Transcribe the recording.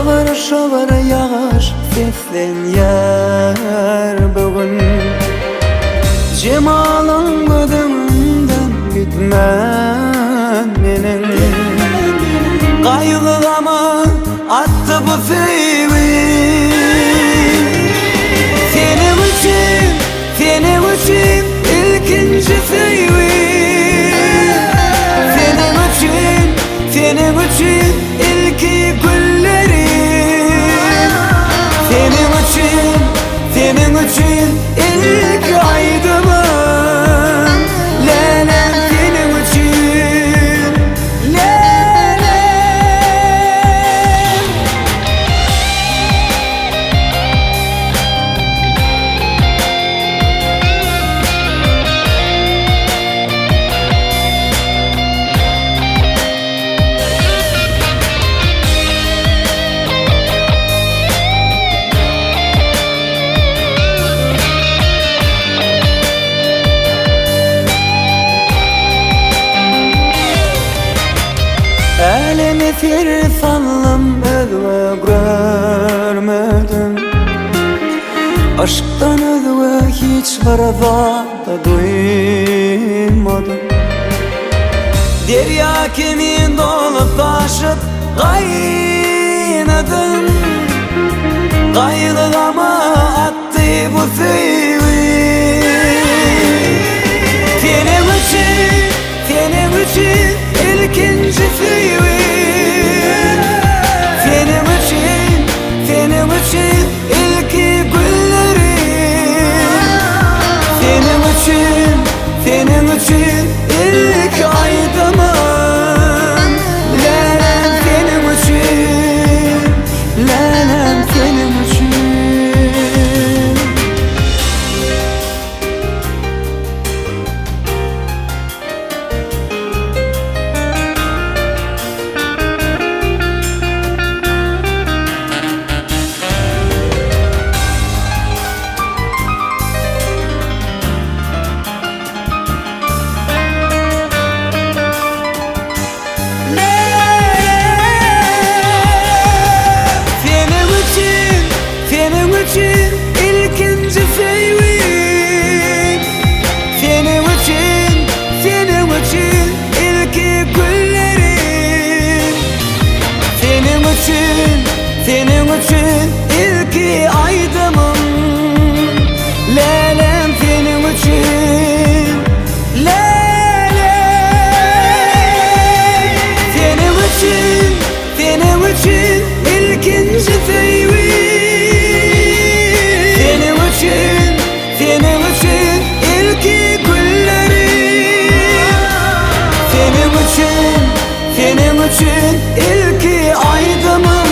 Şavara şavara yağar seslen yer bugün. Cemalın gözümden gitmen menin. Kaygılama attı bu sevgi. Senin için, senin için ilkinci sevgi. Senin için, senin için ilki gülleri. Senin için, senin için ilk aydımın. Lelem senin için, lelem. Elini bir sallım özve görmedim. Aşktan özve hiç varada da duymadım. Derya kimin dolup taşıp kaynadım. Kaygılama attı bu sevgi. Senin için, senin için ilkinci sevgi. Senin için, senin için ilki gülleri. Senin için, senin için ilk aydımın. Lelem senin için, lelem senin için. Senin için ilkinci sevgi. Senin için, senin için ilki gülleri. Senin için, senin için ilki aydımın. Lelem senin için, lelem. Senin için, senin için ilkinci sevgi. Senin için ilki gülleri. Senin için, senin için ilki aydımın.